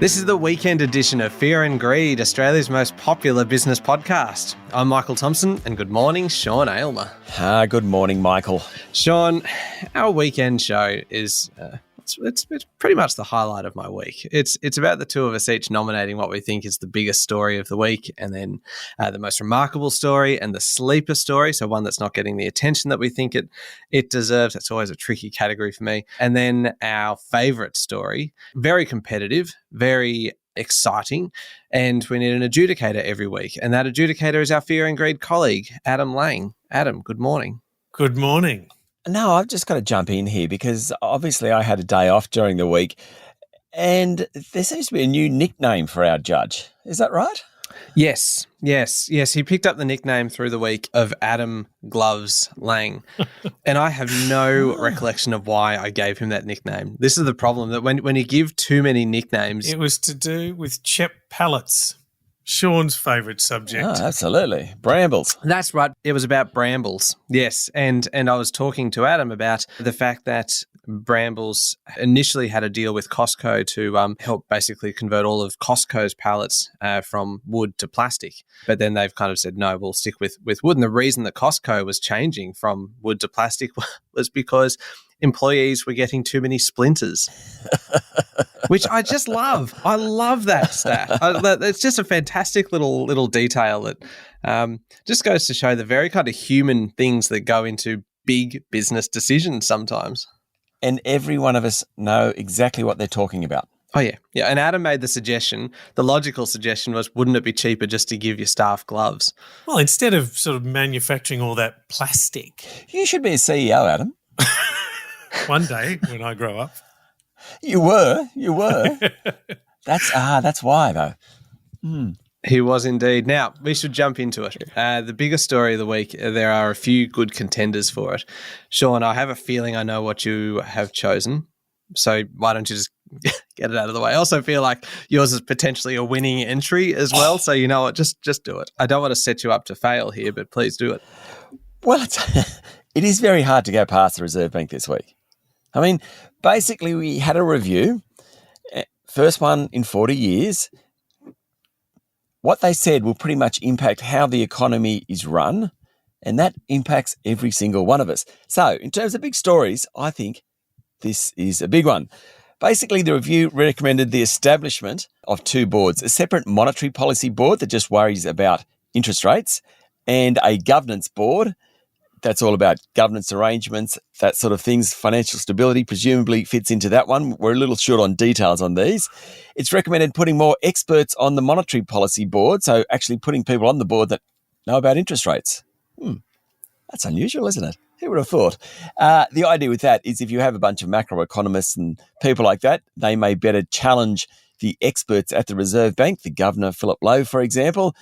This is the weekend edition of Fear and Greed, Australia's most popular business podcast. I'm Michael Thompson, and good morning, Sean Aylmer. Good morning, Michael. Sean, our weekend show is it's pretty much the highlight of my week. It's about the two of us each nominating what we think is the biggest story of the week, and then the most remarkable story and the sleeper story, so one that's not getting the attention that we think it deserves. That's always a tricky category for me. And then our favourite story, very competitive, very exciting, and we need an adjudicator every week. And that adjudicator is our Fear and Greed colleague, Adam Lang. Adam, good morning. Good morning. No, I've just got to jump in here because obviously I had a day off during the week and there seems to be a new nickname for our judge. Is that right? Yes. He picked up the nickname through the week of Adam Gloves Lang. And I have no recollection of why I gave him that nickname. This is the problem, that when you give too many nicknames... It was to do with Chep pallets, Sean's favourite subject. Oh, absolutely. Brambles. That's right. It was about Brambles. Yes. And I was talking to Adam about the fact that Brambles initially had a deal with Costco to help basically convert all of Costco's pallets from wood to plastic. But then they've kind of said, no, we'll stick with wood. And the reason that Costco was changing from wood to plastic was because employees were getting too many splinters, which I just love. I love that stat. It's just a fantastic little detail that just goes to show the very kind of human things that go into big business decisions sometimes. And every one of us know exactly what they're talking about. Oh, yeah. Yeah. And Adam made the suggestion, the logical suggestion was, wouldn't it be cheaper just to give your staff gloves? Well, instead of sort of manufacturing all that plastic. You should be a CEO, Adam. One day when I grow up. You were. That's why, though. He was indeed. Now, we should jump into it. The biggest story of the week, there are a few good contenders for it. Sean, I have a feeling I know what you have chosen, so why don't you just get it out of the way? I also feel like yours is potentially a winning entry as well, so you know what, just do it. I don't want to set you up to fail here, but please do it. Well, it is very hard to go past the Reserve Bank this week. I mean, basically we had a review, first one in 40 years. What they said will pretty much impact how the economy is run, and that impacts every single one of us. So in terms of big stories, I think this is a big one. Basically, the review recommended the establishment of two boards, a separate monetary policy board that just worries about interest rates, and a governance board that's all about governance arrangements, that sort of things. Financial stability presumably fits into that one. We're a little short on details on these. It's recommended putting more experts on the monetary policy board, so actually putting people on the board that know about interest rates. That's unusual, isn't it? Who would have thought? The idea with that is if you have a bunch of macroeconomists and people like that, they may better challenge the experts at the Reserve Bank, the Governor, Philip Lowe, for example.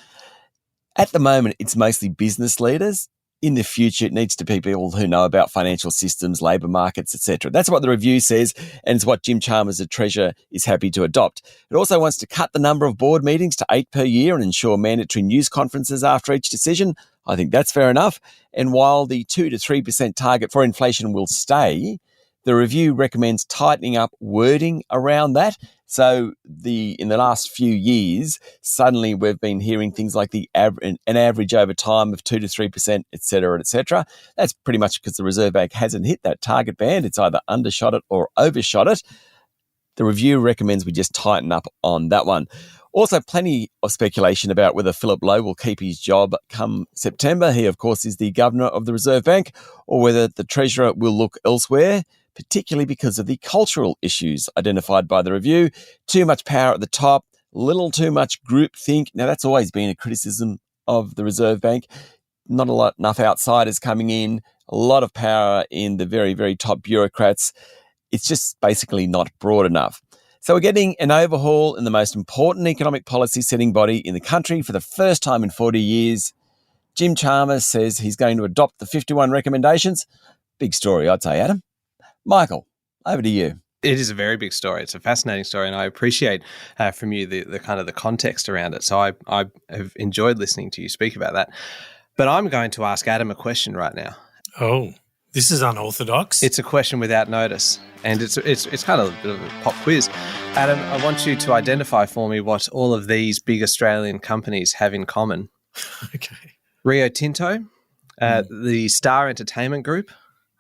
At the moment, it's mostly business leaders. In the future, it needs to be people who know about financial systems, labour markets, etc. That's what the review says, and it's what Jim Chalmers, the Treasurer, is happy to adopt. It also wants to cut the number of board meetings to 8 per year and ensure mandatory news conferences after each decision. I think that's fair enough. And while the 2 to 3% target for inflation will stay, the review recommends tightening up wording around that. So in the last few years, suddenly we've been hearing things like an average over time of 2 to 3%, et cetera, et cetera. That's pretty much because the Reserve Bank hasn't hit that target band. It's either undershot it or overshot it. The review recommends we just tighten up on that one. Also, plenty of speculation about whether Philip Lowe will keep his job come September. He, of course, is the Governor of the Reserve Bank, or whether the Treasurer will look elsewhere, particularly because of the cultural issues identified by the review. Too much power at the top, little too much groupthink. Now, that's always been a criticism of the Reserve Bank. Not enough outsiders coming in, a lot of power in the very, very top bureaucrats. It's just basically not broad enough. So we're getting an overhaul in the most important economic policy setting body in the country for the first time in 40 years. Jim Chalmers says he's going to adopt the 51 recommendations. Big story, I'd say, Adam. Michael, over to you. It is a very big story. It's a fascinating story, and I appreciate from you the kind of the context around it. So I have enjoyed listening to you speak about that. But I'm going to ask Adam a question right now. Oh, This is unorthodox. It's a question without notice, and it's kind of a bit of a pop quiz. Adam, I want you to identify for me what all of these big Australian companies have in common. Okay. Rio Tinto, the Star Entertainment Group,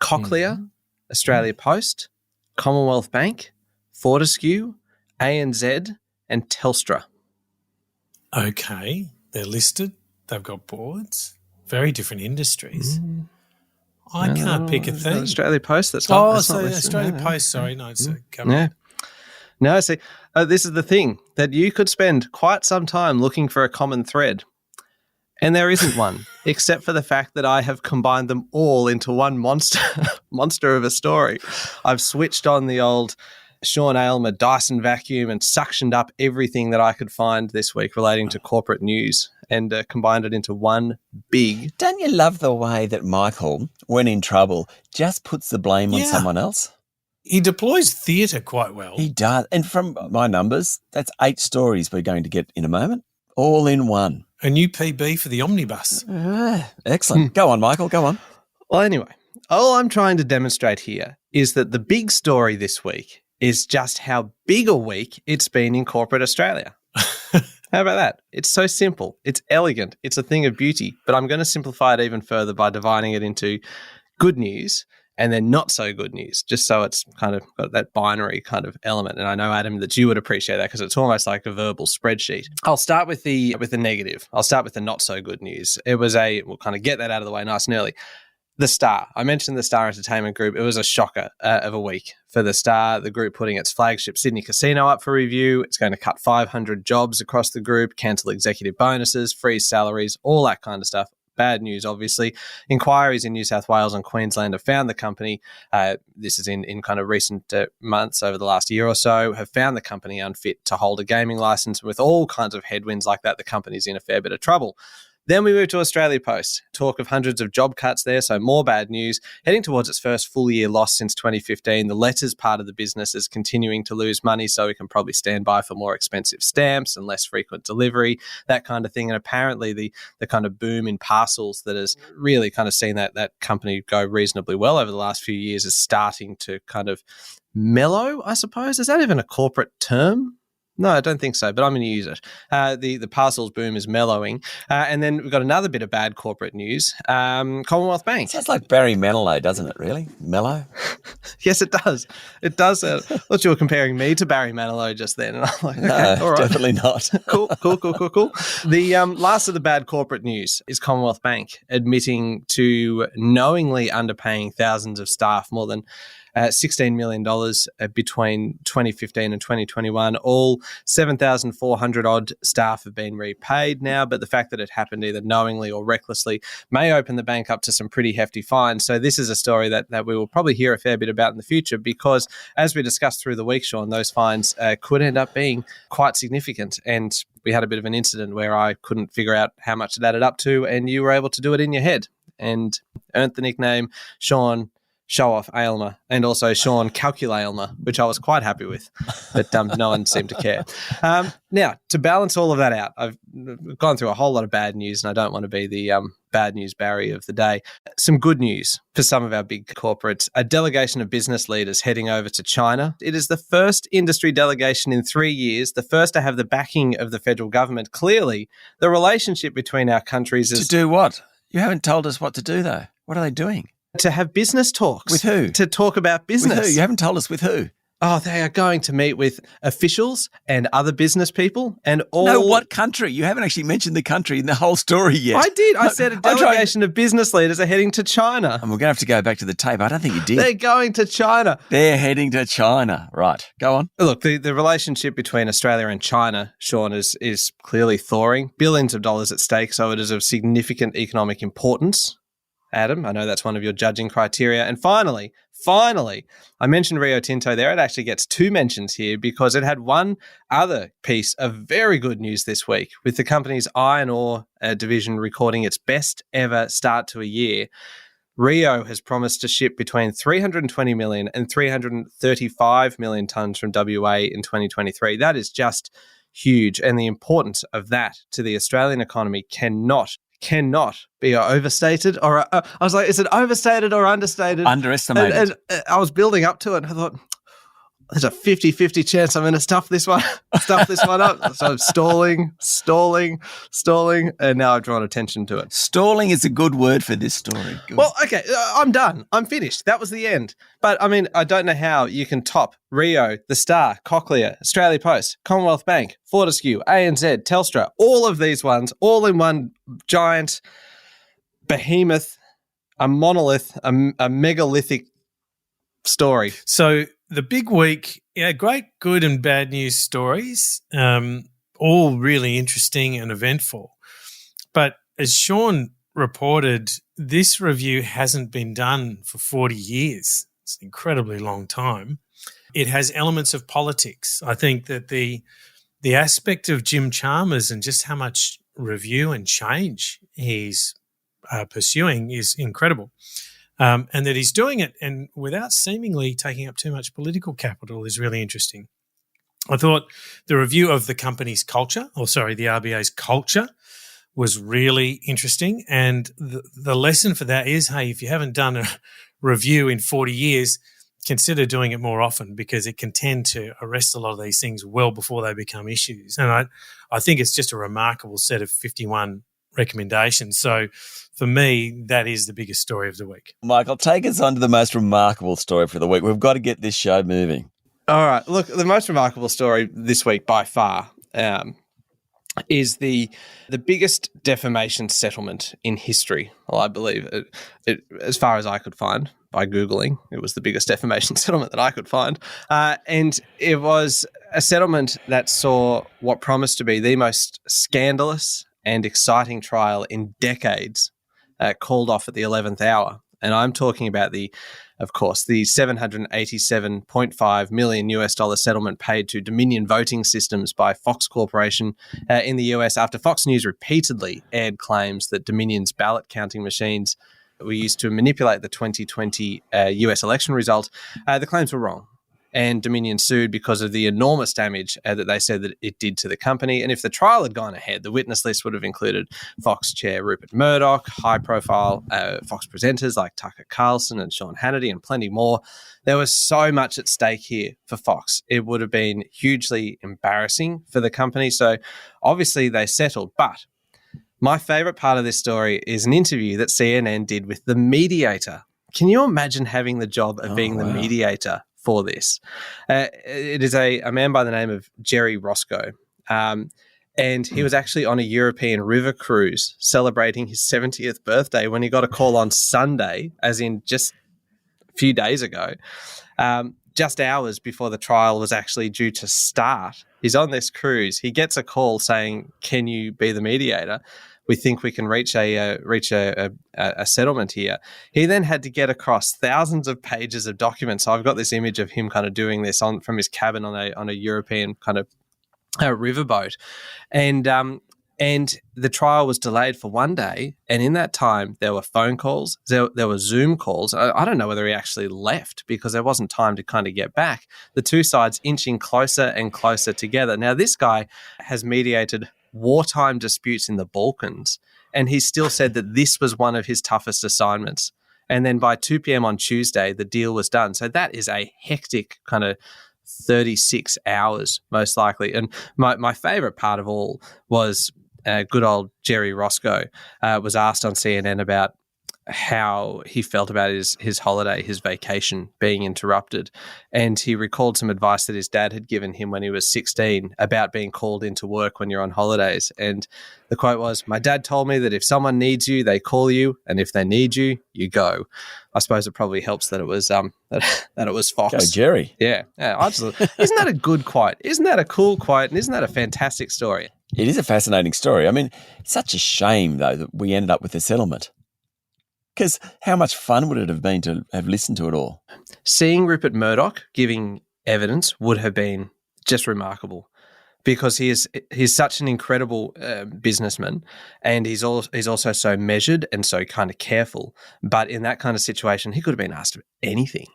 Cochlear, Australia Post, Commonwealth Bank, Fortescue, ANZ, and Telstra. Okay. They're listed. They've got boards. Very different industries. I can't pick a thing. Australia Post. That's not. That's not listed. Australia Post. Sorry, no, it's covered. Yeah. No, see, this is the thing, that you could spend quite some time looking for a common thread, and there isn't one, except for the fact that I have combined them all into one monster of a story. I've switched on the old Sean Aylmer Dyson vacuum and suctioned up everything that I could find this week relating to corporate news and combined it into one big... Don't you love the way that Michael, when in trouble, just puts the blame on someone else? He deploys theatre quite well. He does. And from my numbers, that's 8 stories we're going to get in a moment, all in one. A new PB for the omnibus. Excellent. Go on, Michael, go on. Well, anyway, all I'm trying to demonstrate here is that the big story this week is just how big a week it's been in corporate Australia. How about that? It's so simple. It's elegant. It's a thing of beauty. But I'm going to simplify it even further by dividing it into good news and then not so good news, just so it's kind of got that binary kind of element. And I know, Adam, that you would appreciate that because it's almost like a verbal spreadsheet. I'll start with the negative. I'll start with the not so good news. We'll kind of get that out of the way nice and early. The Star. I mentioned the Star Entertainment Group. It was a shocker of a week for the Star, the group putting its flagship Sydney casino up for review. It's going to cut 500 jobs across the group, cancel executive bonuses, freeze salaries, all that kind of stuff. Bad news, obviously. Inquiries in New South Wales and Queensland have found the company, this is in kind of recent months over the last year or so, have found the company unfit to hold a gaming license. With all kinds of headwinds like that, the company's in a fair bit of trouble. Then we move to Australia Post. Talk of hundreds of job cuts there, so more bad news. Heading towards its first full year loss since 2015, the letters part of the business is continuing to lose money, so we can probably stand by for more expensive stamps and less frequent delivery, that kind of thing. And apparently the kind of boom in parcels that has really kind of seen that company go reasonably well over the last few years is starting to kind of mellow, I suppose. Is that even a corporate term? No, I don't think so, but I'm going to use it. The parcels boom is mellowing. And then we've got another bit of bad corporate news. Commonwealth Bank. Sounds like Barry Manilow, doesn't it, really? Mellow? Yes, it does. It does. I thought you were comparing me to Barry Manilow just then. And I'm like, okay, No, all right. definitely not. Cool. The last of the bad corporate news is Commonwealth Bank admitting to knowingly underpaying thousands of staff, more than $16 million between 2015 and 2021. All 7,400 odd staff have been repaid now, but the fact that it happened either knowingly or recklessly may open the bank up to some pretty hefty fines. So this is a story that we will probably hear a fair bit about in the future because, as we discussed through the week, Sean, those fines could end up being quite significant. And we had a bit of an incident where I couldn't figure out how much it added up to, and you were able to do it in your head and earned the nickname Sean Show Off Aylmer and also Sean Calculate Aylmer, which I was quite happy with, but no one seemed to care. Now, to balance all of that out, I've gone through a whole lot of bad news and I don't want to be the bad news Barry of the day. Some good news for some of our big corporates. A delegation of business leaders heading over to China. It is the first industry delegation in 3 years, the first to have the backing of the federal government. Clearly, the relationship between our countries is... To do what? You haven't told us what to do, though. What are they doing? To have business talks. With who? To talk about business. With who? You haven't told us with who. Oh, they are going to meet with officials and other business people and all... No, what country? You haven't actually mentioned the country in the whole story yet. I did. I said a delegation of business leaders are heading to China. And we're going to have to go back to the tape. I don't think you did. They're going to China. They're heading to China. Right. Go on. Look, the relationship between Australia and China, Sean, is clearly thawing. Billions of dollars at stake, so it is of significant economic importance. Adam, I know that's one of your judging criteria. And finally, I mentioned Rio Tinto there. It actually gets 2 mentions here because it had one other piece of very good news this week with the company's iron ore division recording its best ever start to a year. Rio has promised to ship between 320 million and 335 million tonnes from WA in 2023. That is just huge. And the importance of that to the Australian economy cannot cannot be overstated or I was like, is it overstated or understated? Underestimated. And I was building up to it and I thought, there's a 50-50 chance I'm going to stuff this one up. So I'm stalling, and now I've drawn attention to it. Stalling is a good word for this story. Good. Well, okay, I'm done. I'm finished. That was the end. But, I mean, I don't know how you can top Rio, The Star, Cochlear, Australia Post, Commonwealth Bank, Fortescue, ANZ, Telstra, all of these ones, all in one giant behemoth, a monolith, a megalithic story. So the big week, great, good and bad news stories, all really interesting and eventful. But as Sean reported, this review hasn't been done for 40 years. It's an incredibly long time. It has elements of politics. I think that the aspect of Jim Chalmers and just how much review and change he's pursuing is incredible. And that he's doing it and without seemingly taking up too much political capital is really interesting. I thought the review of the company's culture, the RBA's culture, was really interesting. And the lesson for that is, hey, if you haven't done a review in 40 years, consider doing it more often because it can tend to arrest a lot of these things well before they become issues. And I think it's just a remarkable set of 51 recommendations. So for me, that is the biggest story of the week. Michael, take us on to the most remarkable story for the week. We've got to get this show moving. All right. Look, the most remarkable story this week by far is the biggest defamation settlement in history. Well, I believe it, as far as I could find by Googling, it was the biggest defamation settlement that I could find. And it was a settlement that saw what promised to be the most scandalous and exciting trial in decades called off at the 11th hour. And I'm talking about the $787.5 million US settlement paid to Dominion Voting Systems by Fox Corporation in the US after Fox News repeatedly aired claims that Dominion's ballot counting machines were used to manipulate the 2020 US election result. The claims were wrong. And Dominion sued because of the enormous damage that they said that it did to the company. And if the trial had gone ahead, the witness list would have included Fox chair Rupert Murdoch, high-profile Fox presenters like Tucker Carlson and Sean Hannity, and plenty more. There was so much at stake here for Fox. It would have been hugely embarrassing for the company. So obviously they settled. But my favourite part of this story is an interview that CNN did with the mediator. Can you imagine having the job of being the mediator for this? It is a man by the name of Jerry Roscoe. And he was actually on a European river cruise celebrating his 70th birthday when he got a call on Sunday, as in just a few days ago, just hours before the trial was actually due to start. He's on this cruise. He gets a call saying, can you be the mediator? We think we can reach a settlement here. He then had to get across thousands of pages of documents. So I've got this image of him kind of doing this from his cabin on a European kind of riverboat, and the trial was delayed for one day. And in that time, there were phone calls, there were Zoom calls. I don't know whether he actually left because there wasn't time to kind of get back. The two sides inching closer and closer together. Now, this guy has mediated wartime disputes in the Balkans, and he still said that this was one of his toughest assignments. And then by 2 p.m. on Tuesday, the deal was done. So that is a hectic kind of 36 hours, most likely. And my favorite part of all was good old Jerry Roscoe was asked on CNN about how he felt about his holiday, his vacation being interrupted. And he recalled some advice that his dad had given him when he was 16 about being called into work when you're on holidays. And the quote was, "My dad told me that if someone needs you, they call you, and if they need you, you go." I suppose it probably helps that it was that it was Fox. Go Jerry. Yeah, absolutely. Isn't that a good quote? Isn't that a cool quote? And isn't that a fantastic story? It is a fascinating story. I mean, it's such a shame, though, that we ended up with a settlement. Because how much fun would it have been to have listened to it all? Seeing Rupert Murdoch giving evidence would have been just remarkable, because he's such an incredible businessman, and he's also so measured and so kind of careful. But in that kind of situation, he could have been asked anything,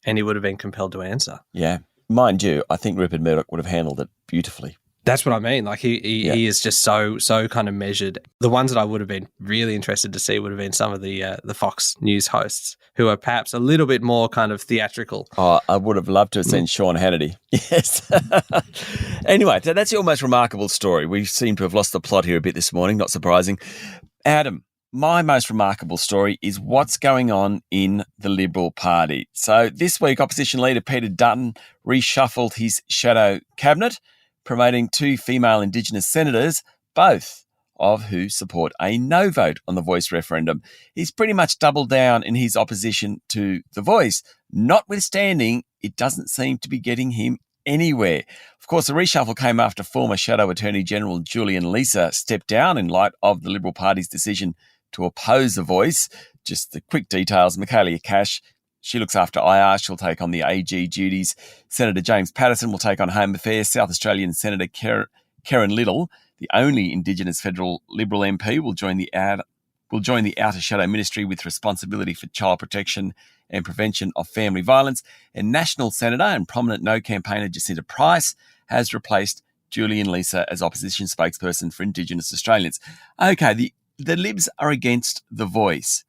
and he would have been compelled to answer. Yeah. Mind you, I think Rupert Murdoch would have handled it beautifully. That's what I mean. Like he is just so kind of measured. The ones that I would have been really interested to see would have been some of the Fox News hosts who are perhaps a little bit more kind of theatrical. Oh, I would have loved to have seen Sean Hannity. Yes. Anyway, so that's your most remarkable story. We seem to have lost the plot here a bit this morning, not surprising. Adam, my most remarkable story is what's going on in the Liberal Party. So this week, opposition leader Peter Dutton reshuffled his shadow cabinet, promoting 2 female Indigenous senators, both of who support a no vote on the Voice referendum. He's pretty much doubled down in his opposition to the Voice, notwithstanding it doesn't seem to be getting him anywhere. Of course, the reshuffle came after former Shadow Attorney General Julian Leeser stepped down in light of the Liberal Party's decision to oppose the Voice. Just the quick details, Michaelia Cash, she looks after IR. She'll take on the AG duties. Senator James Patterson will take on Home Affairs. South Australian Senator Karen Little, the only Indigenous federal Liberal MP, will join the Outer Shadow Ministry with responsibility for child protection and prevention of family violence. And National Senator and prominent No campaigner Jacinta Price has replaced Julian Leeser as opposition spokesperson for Indigenous Australians. Okay, the Libs are against the Voice.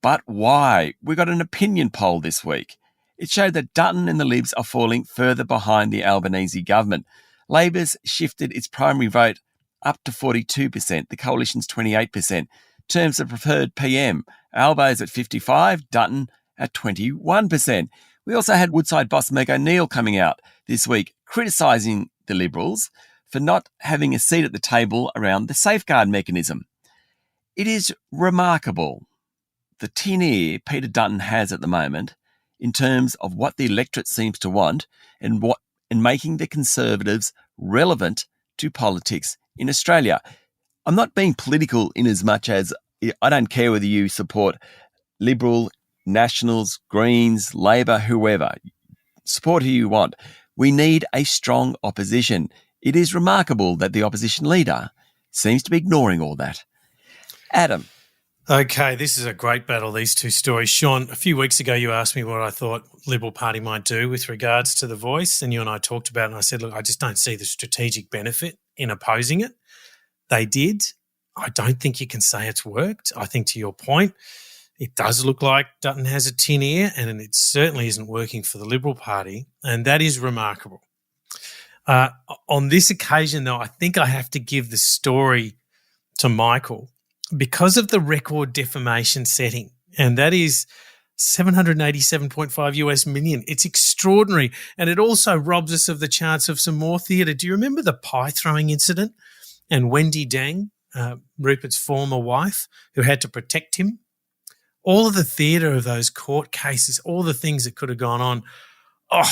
But why? We got an opinion poll this week. It showed that Dutton and the Libs are falling further behind the Albanese government. Labor's shifted its primary vote up to 42%, the Coalition's 28%. Terms of preferred PM, Albo's at 55%, Dutton at 21%. We also had Woodside boss Meg O'Neill coming out this week criticising the Liberals for not having a seat at the table around the safeguard mechanism. It is remarkable the tin ear Peter Dutton has at the moment in terms of what the electorate seems to want and making the Conservatives relevant to politics in Australia. I'm not being political in as much as I don't care whether you support Liberal, Nationals, Greens, Labor, whoever. Support who you want. We need a strong opposition. It is remarkable that the opposition leader seems to be ignoring all that. Adam. Okay, this is a great battle, these two stories. Sean, a few weeks ago you asked me what I thought Liberal Party might do with regards to the Voice, and you and I talked about it, and I said, look, I just don't see the strategic benefit in opposing it. They did. I don't think you can say it's worked. I think to your point, it does look like Dutton has a tin ear, and it certainly isn't working for the Liberal Party, and that is remarkable. On this occasion, though, I think I have to give the story to Michael because of the record defamation setting, and that is $787.5 US million. It's extraordinary, and it also robs us of the chance of some more theatre. Do you remember the pie throwing incident and Wendy Dang, Rupert's former wife, who had to protect him? All of the theatre of those court cases, all the things that could have gone on,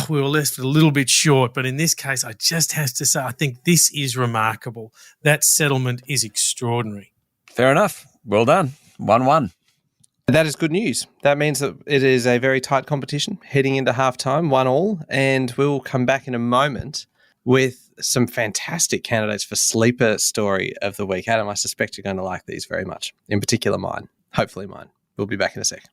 we were left a little bit short. But in this case, I just have to say, I think this is remarkable. That settlement is extraordinary. Fair enough. Well done. 1-1. That is good news. That means that it is a very tight competition heading into halftime, 1-1, and we'll come back in a moment with some fantastic candidates for Sleeper Story of the Week. Adam, I suspect you're going to like these very much, in particular mine, hopefully mine. We'll be back in a sec.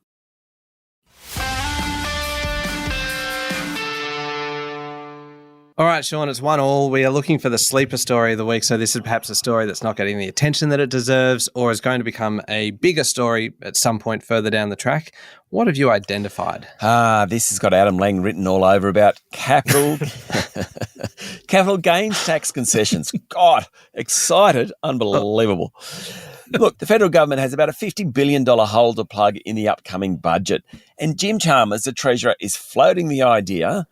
All right, Sean, it's 1-1. We are looking for the sleeper story of the week. So this is perhaps a story that's not getting the attention that it deserves or is going to become a bigger story at some point further down the track. What have you identified? This has got Adam Lang written all over about capital gains tax concessions. God, excited. Unbelievable. Look, the federal government has about a $50 billion hole to plug in the upcoming budget. And Jim Chalmers, the Treasurer, is floating the idea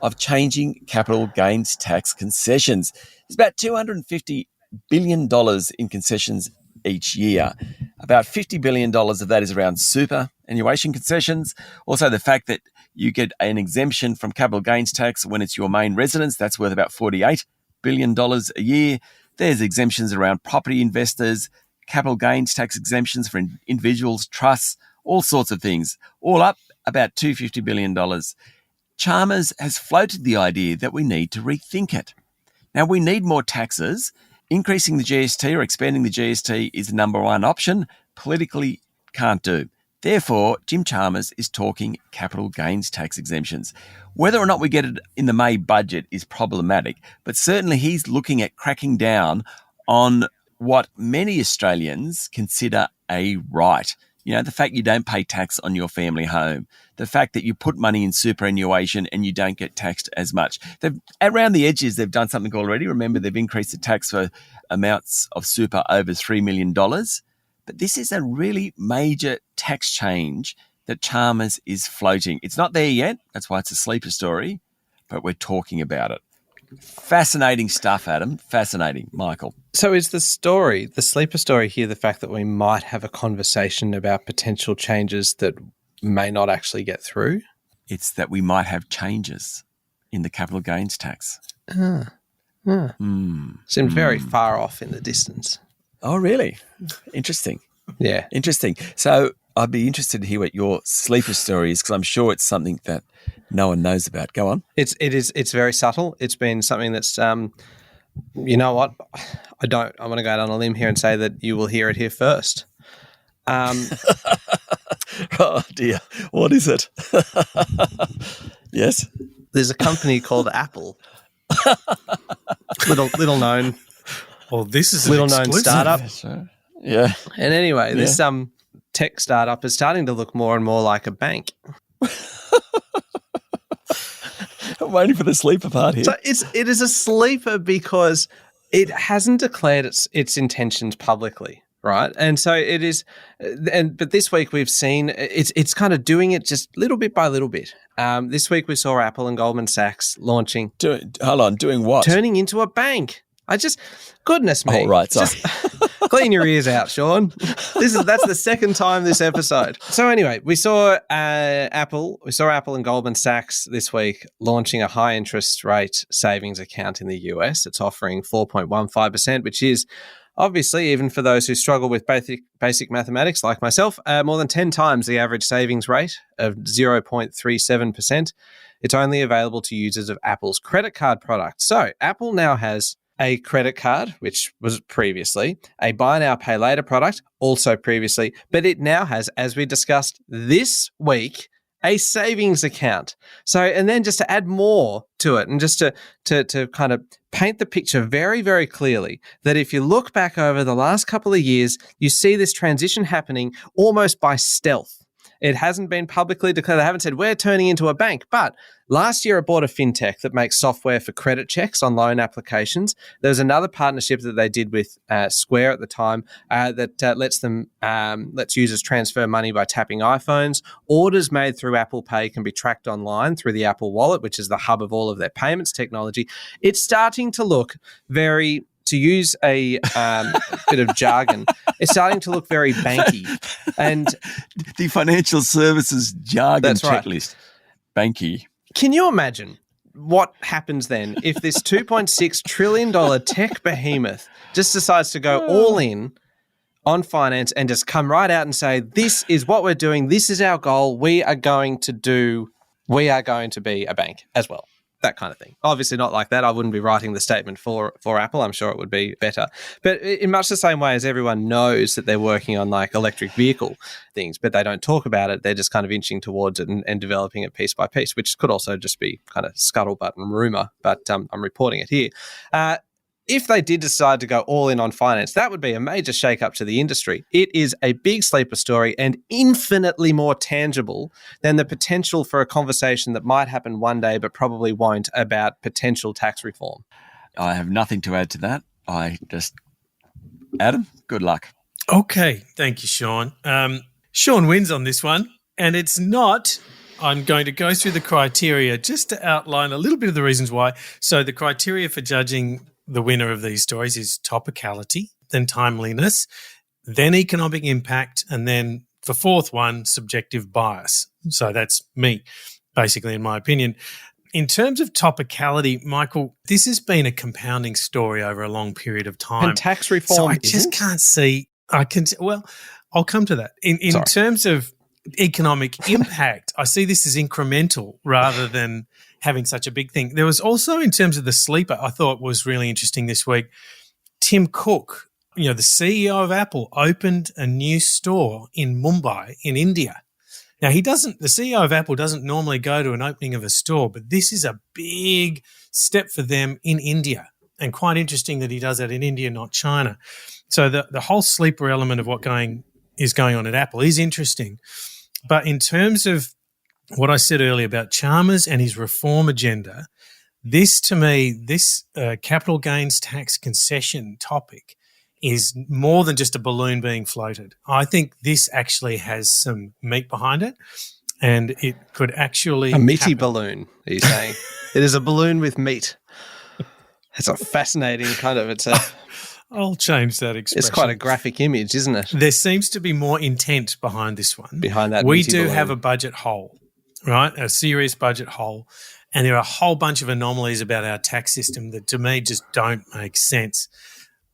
of changing capital gains tax concessions. There's about $250 billion in concessions each year. About $50 billion of that is around superannuation concessions. Also, the fact that you get an exemption from capital gains tax when it's your main residence, that's worth about $48 billion a year. There's exemptions around property investors, capital gains tax exemptions for individuals, trusts, all sorts of things. All up, about $250 billion. Chalmers has floated the idea that we need to rethink it. Now, we need more taxes. Increasing the GST or expanding the GST is the number one option. Politically, can't do. Therefore, Jim Chalmers is talking capital gains tax exemptions. Whether or not we get it in the May budget is problematic, but certainly he's looking at cracking down on what many Australians consider a right. The fact you don't pay tax on your family home, the fact that you put money in superannuation and you don't get taxed as much. Around the edges, they've done something already. Remember, they've increased the tax for amounts of super over $3 million. But this is a really major tax change that Chalmers is floating. It's not there yet. That's why it's a sleeper story, but we're talking about it. Fascinating stuff, Adam. Fascinating. Michael. So is the sleeper story here, the fact that we might have a conversation about potential changes that may not actually get through? It's that we might have changes in the capital gains tax. Seemed very far off in the distance. Oh, really? Interesting. Yeah. Interesting. So I'd be interested to hear what your sleeper story is, because I'm sure it's something that no one knows about. Go on. It's very subtle. It's been something that's, you know what? I'm going to go out on a limb here and say that you will hear it here first. Oh dear. What is it? Yes. There's a company called Apple. Little known. Well, this is little known startup. Yeah. And anyway, this tech startup is starting to look more and more like a bank. I'm waiting for the sleeper part here. So it is a sleeper because it hasn't declared its intentions publicly, right? And so it is, but this week we've seen it's kind of doing it just little bit by little bit. This week we saw Apple and Goldman Sachs launching. Doing what? Turning into a bank. Goodness me. Oh, right, sorry. Just clean your ears out, Sean. That's the second time this episode. So anyway, we saw Apple and Goldman Sachs this week launching a high interest rate savings account in the US. It's offering 4.15%, which is obviously, even for those who struggle with basic mathematics like myself, more than 10 times the average savings rate of 0.37%. It's only available to users of Apple's credit card product. So Apple now has a credit card, which was previously, a buy now, pay later product, also previously, but it now has, as we discussed this week, a savings account. So, and then just to add more to it and just to kind of paint the picture very, very clearly, that if you look back over the last couple of years, you see this transition happening almost by stealth. It hasn't been publicly declared. They haven't said, we're turning into a bank. But last year, it bought a fintech that makes software for credit checks on loan applications. There was another partnership that they did with Square at the time that lets users transfer money by tapping iPhones. Orders made through Apple Pay can be tracked online through the Apple Wallet, which is the hub of all of their payments technology. It's starting to look very... To use a bit of jargon, it's starting to look very banky. And the financial services jargon checklist. Right. Banky. Can you imagine what happens then if this $2.6 trillion tech behemoth just decides to go all in on finance and just come right out and say, this is what we're doing, this is our goal, we are going to be a bank as well. That kind of thing. Obviously not like that. I wouldn't be writing the statement for Apple. I'm sure it would be better. But in much the same way as everyone knows that they're working on like electric vehicle things, but they don't talk about it. They're just kind of inching towards it and developing it piece by piece, which could also just be kind of scuttlebutt and rumor, but I'm reporting it here. If they did decide to go all in on finance, that would be a major shake-up to the industry. It is a big sleeper story and infinitely more tangible than the potential for a conversation that might happen one day but probably won't about potential tax reform. I have nothing to add to that. Adam, good luck. Okay, thank you, Sean. Sean wins on this one, and it's not... I'm going to go through the criteria just to outline a little bit of the reasons why. So the criteria for judging the winner of these stories is topicality, then timeliness, then economic impact, and then the fourth one, subjective bias. So that's me, basically, in my opinion. In terms of topicality, Michael, this has been a compounding story over a long period of time. And tax reform so I just can't see. I'll come to that. In terms of economic impact, I see this as incremental rather than having such a big thing. There was also, in terms of the sleeper, I thought was really interesting this week, Tim Cook the CEO of Apple opened a new store in Mumbai in India. Now, the CEO of Apple doesn't normally go to an opening of a store, but this is a big step for them in India. And quite interesting that he does that in India, not China. So the whole sleeper element of what is going on at Apple is interesting. But in terms of what I said earlier about Chalmers and his reform agenda, this capital gains tax concession topic is more than just a balloon being floated. I think this actually has some meat behind it, and it could actually a meaty happen. balloon, are you saying? It is a balloon with meat. It's a fascinating I'll change that expression. It's quite a graphic image, isn't it? There seems to be more intent behind this one. Behind that we meaty do balloon. have a budget hole, right? A serious budget hole. And there are a whole bunch of anomalies about our tax system that to me just don't make sense.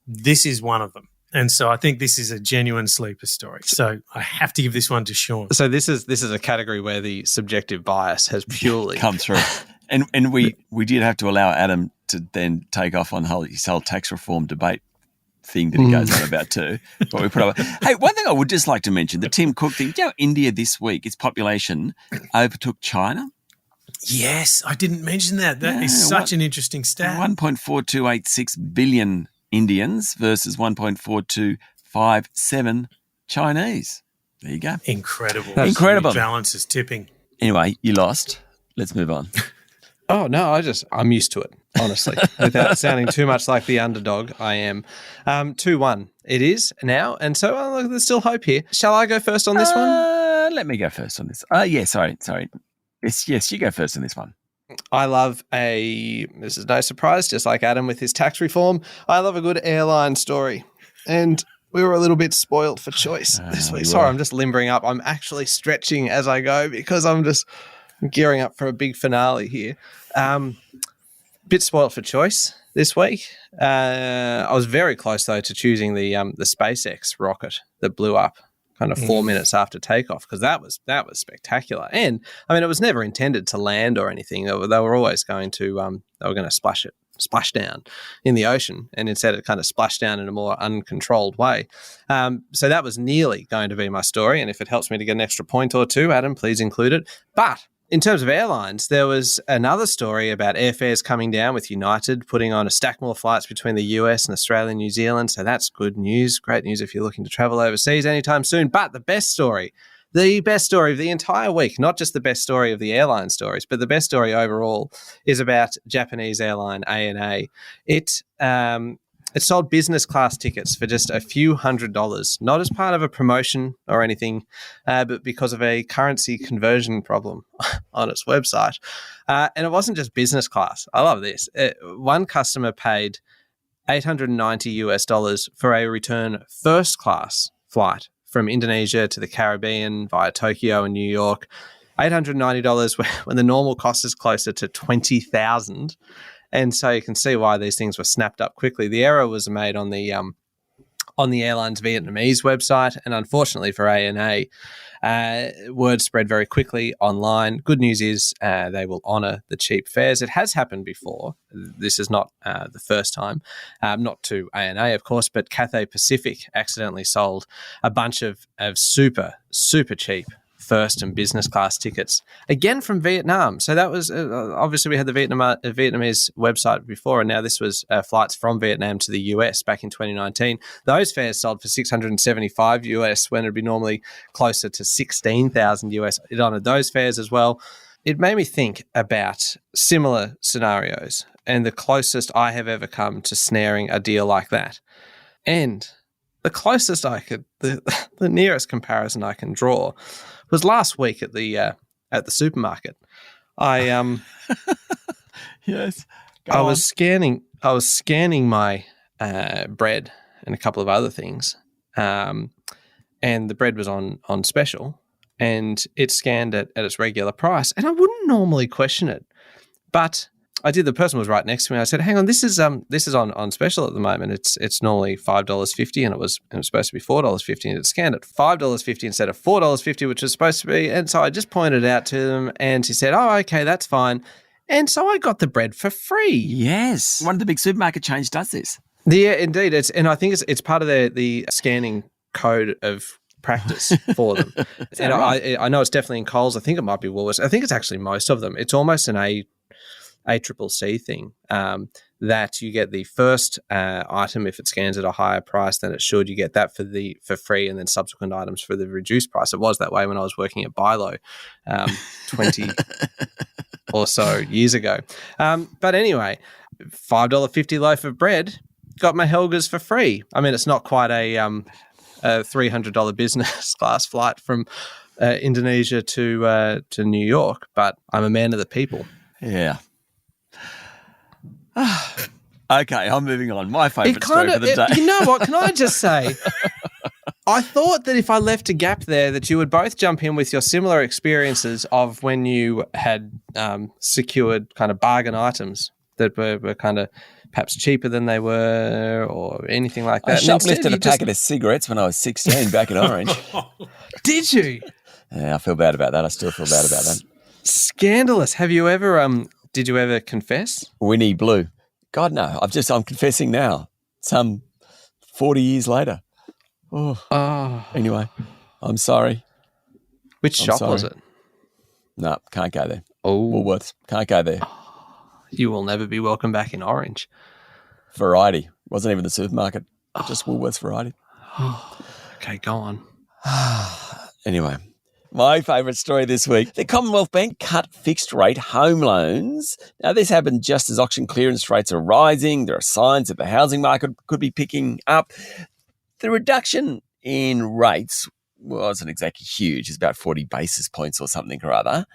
This is one of them. And so I think this is a genuine sleeper story. So I have to give this one to Sean. So this is a category where the subjective bias has purely come through. And we did have to allow Adam to then take off on his whole tax reform debate thing that he goes on about too. But we put up. Hey, one thing I would just like to mention, the Tim Cook thing. You know, India this week, its population overtook China. Yes, I didn't mention that. That is such an interesting stat. 1.4286 billion Indians versus 1.4257 Chinese. There you go. Incredible. Incredible. Balance is tipping. Anyway, you lost. Let's move on. Oh, no, I'm used to it, honestly. Without sounding too much like the underdog, I am. 2-1. It is now, and so look, there's still hope here. Shall I go first on this one? Let me go first on this. Yeah, sorry. Yes, you go first on this one. I love this is no surprise, just like Adam with his tax reform, I love a good airline story. And we were a little bit spoiled for choice this week. Sorry, I'm just limbering up. I'm actually stretching as I go because I'm just gearing up for a big finale here. Bit spoiled for choice this week. I was very close, though, to choosing the SpaceX rocket that blew up kind of 4 minutes after takeoff, because that was spectacular. And I mean, it was never intended to land or anything. They were always going to splash down in the ocean, and instead it kind of splashed down in a more uncontrolled way. So that was nearly going to be my story. And if it helps me to get an extra point or two, Adam, please include it. But in terms of airlines, there was another story about airfares coming down with United putting on a stack more flights between the US and Australia and New Zealand. So that's good news. Great news if you're looking to travel overseas anytime soon. But the best story of the entire week, not just the best story of the airline stories, but the best story overall is about Japanese airline ANA. It sold business class tickets for just a few $100s, not as part of a promotion or anything, but because of a currency conversion problem on its website. And it wasn't just business class. I love this. One customer paid $890 for a return first class flight from Indonesia to the Caribbean via Tokyo and New York. $890 when the normal cost is closer to $20,000. And so you can see why these things were snapped up quickly. The error was made on the airline's Vietnamese website, and unfortunately for ANA, word spread very quickly online. Good news is they will honour the cheap fares. It has happened before. This is not the first time, not to ANA, of course, but Cathay Pacific accidentally sold a bunch of super, super cheap first and business class tickets, again from Vietnam. So that was, obviously we had the Vietnamese website before, and now this was flights from Vietnam to the US back in 2019. Those fares sold for $675 US when it'd be normally closer to $16,000 US. It honoured those fares as well. It made me think about similar scenarios and the closest I have ever come to snaring a deal like that. And the closest I could, the nearest comparison I can draw was last week at the supermarket. Yes. I was scanning my bread and a couple of other things, and the bread was on special, and it scanned at its regular price, and I wouldn't normally question it, but I did. The person was right next to me. I said, "Hang on, this is on special at the moment. It's normally $5.50, and it was supposed to be $4.50, and it scanned at $5.50 instead of $4.50, which was supposed to be." And so I just pointed it out to them, and he said, "Oh, okay, that's fine." And so I got the bread for free. Yes, one of the big supermarket chains does this. Yeah, indeed. And I think it's part of the scanning code of practice for them. And right? I know it's definitely in Coles. I think it might be Woolworths. I think it's actually most of them. It's almost an ACCC thing, that you get the first item if it scans at a higher price than it should. You get that for free, and then subsequent items for the reduced price. It was that way when I was working at Bilo 20 or so years ago. But anyway, $5.50 loaf of bread, got my Helgas for free. I mean, it's not quite a $300 business class flight from Indonesia to New York, but I'm a man of the people. Yeah. Okay, I'm moving on. My favourite story for the day. You know what? Can I just say, I thought that if I left a gap there, that you would both jump in with your similar experiences of when you had secured kind of bargain items that were kind of perhaps cheaper than they were or anything like that. I shoplifted a packet of cigarettes when I was 16 back in Orange. Did you? Yeah, I feel bad about that. I still feel bad about that. Scandalous. Have you ever did you ever confess? Winnie Blue. God, no. I'm confessing now. Some 40 years later. Oh. Anyway, I'm sorry. Which shop was it? No, can't go there. Oh. Woolworths. Can't go there. You will never be welcome back in Orange. Variety. Wasn't even the supermarket. Just Woolworths Variety. Okay, go on. Anyway, my favourite story this week. The Commonwealth Bank cut fixed rate home loans. Now, this happened just as auction clearance rates are rising. There are signs that the housing market could be picking up. The reduction in rates wasn't exactly huge. It's about 40 basis points or something or other.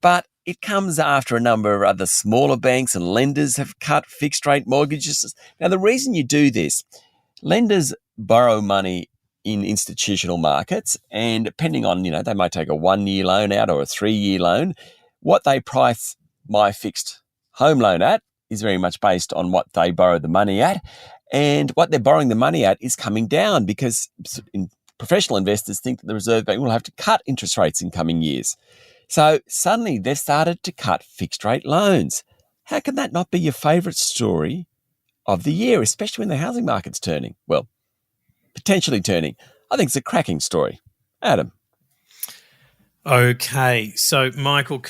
But it comes after a number of other smaller banks and lenders have cut fixed rate mortgages. Now, the reason you do this, lenders borrow money in institutional markets, and depending on, they might take a 1-year loan out or a 3-year loan. What they price my fixed home loan at is very much based on what they borrow the money at, and what they're borrowing the money at is coming down because professional investors think that the Reserve Bank will have to cut interest rates in coming years. So suddenly they've started to cut fixed rate loans. How can that not be your favourite story of the year, especially when the housing market's turning? Well, potentially turning. I think it's a cracking story. Adam. Okay, so Michael,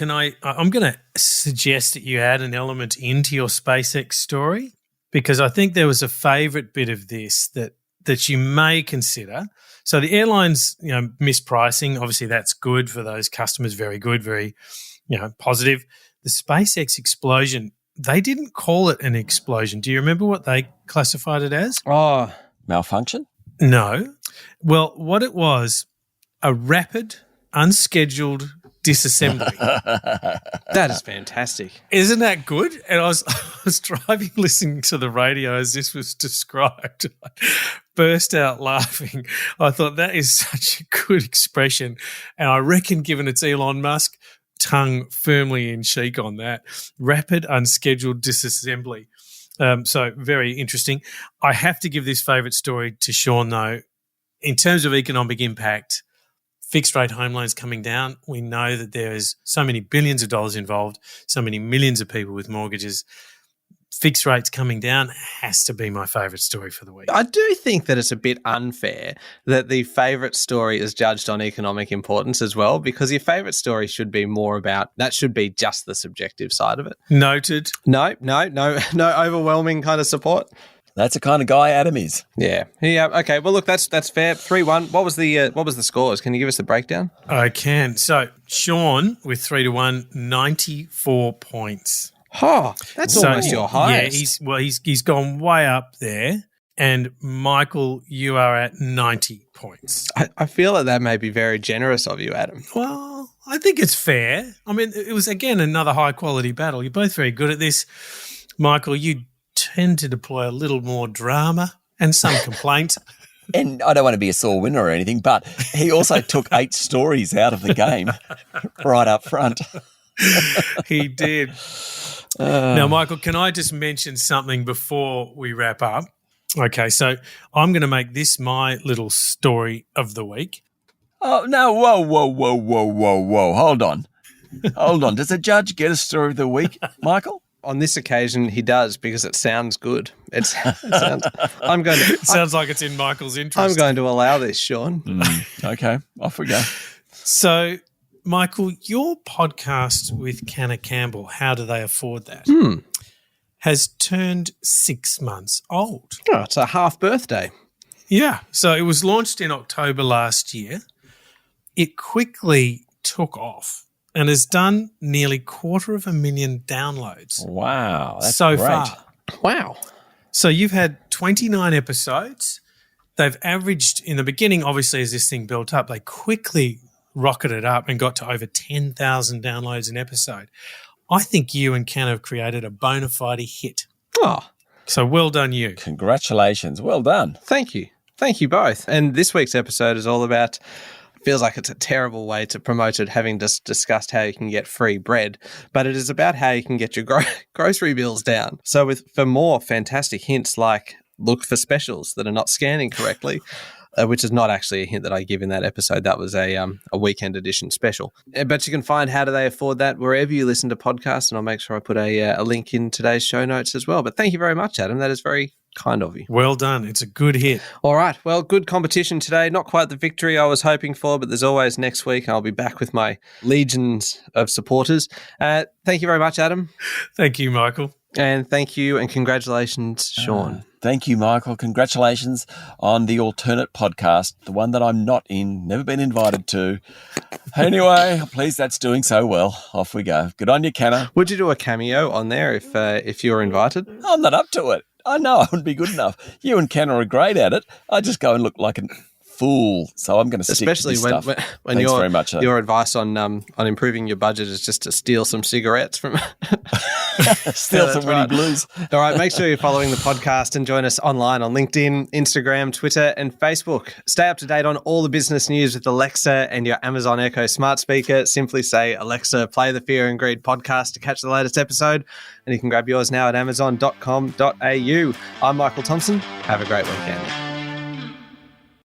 I'm going to suggest that you add an element into your SpaceX story, because I think there was a favourite bit of this that you may consider. So the airlines, mispricing, obviously that's good for those customers, very good, very, positive. The SpaceX explosion, they didn't call it an explosion. Do you remember what they classified it as? Oh, malfunction? No. Well, what it was, a rapid, unscheduled disassembly. that is fantastic. Isn't that good? And I was driving, listening to the radio as this was described. I burst out laughing. I thought that is such a good expression. And I reckon, given it's Elon Musk, tongue firmly in cheek on that. Rapid, unscheduled disassembly. So very interesting. I have to give this favourite story to Sean, though. In terms of economic impact, fixed rate home loans coming down, we know that there is so many billions of dollars involved, so many millions of people with mortgages. Fixed rates coming down has to be my favourite story for the week. I do think that it's a bit unfair that the favourite story is judged on economic importance as well, because your favourite story should be more about, that should be just the subjective side of it. Noted. No overwhelming kind of support. That's the kind of guy Adam is. Yeah. Okay. Well, look, that's fair. 3-1. What was the scores? Can you give us the breakdown? I can. So Sean with 3-1, 94 points. Oh, that's almost your highest. Yeah, he's gone way up there. And Michael, you are at 90 points. I feel that may be very generous of you, Adam. Well, I think it's fair. I mean, it was, again, another high-quality battle. You're both very good at this. Michael, you tend to deploy a little more drama and some complaint. And I don't want to be a sore winner or anything, but he also took 8 stories out of the game right up front. He did. Now, Michael, can I just mention something before we wrap up? Okay, so I'm going to make this my little story of the week. Oh, no, whoa. Hold on. Does a judge get a story of the week, Michael? on this occasion, he does because it sounds good. It sounds. It sounds like it's in Michael's interest. I'm going to allow this, Sean. Okay, off we go. So, Michael, your podcast with Canna Campbell, How Do They Afford That, has turned 6 months old. Oh, it's a half birthday. Yeah. So it was launched in October last year. It quickly took off and has done nearly 250,000 downloads. Wow, that's so great. far. Wow. So you've had 29 episodes. They've averaged, in the beginning, obviously, as this thing built up, they quickly rocketed up and got to over 10,000 downloads an episode. I think you and Ken have created a bona fide hit. Oh, So well done, you. Congratulations. Well done. thank you. Thank you both. And this week's episode is all about, feels like it's a terrible way to promote it, having just discussed how you can get free bread, but it is about how you can get your grocery bills down. So for more fantastic hints like look for specials that are not scanning correctly, which is not actually a hint that I give in that episode. That was a weekend edition special. But you can find How Do They Afford That wherever you listen to podcasts, and I'll make sure I put a link in today's show notes as well. But thank you very much, Adam. That is very kind of you. Well done. It's a good hit. All right. Well, good competition today. Not quite the victory I was hoping for, but there's always next week. I'll be back with my legions of supporters. Thank you very much, Adam. Thank you, Michael. And thank you and congratulations, Sean. Thank you, Michael. Congratulations on the alternate podcast, the one that I'm not in, never been invited to. Anyway, pleased that's doing so well. Off we go. Good on you, Canna. Would you do a cameo on there if you were invited? I'm not up to it. I know I wouldn't be good enough. You and Canna are great at it. I just go and look like a fool. So I'm going to stick Especially to this when stuff. Thanks very much. Your advice on improving your budget is just to steal some cigarettes from Steal some Winnie Blues. All right, make sure you're following the podcast and join us online on LinkedIn, Instagram, Twitter, and Facebook. Stay up to date on all the business news with Alexa and your Amazon Echo smart speaker. Simply say, Alexa, play the Fear and Greed podcast to catch the latest episode. And you can grab yours now at amazon.com.au. I'm Michael Thompson. Have a great weekend.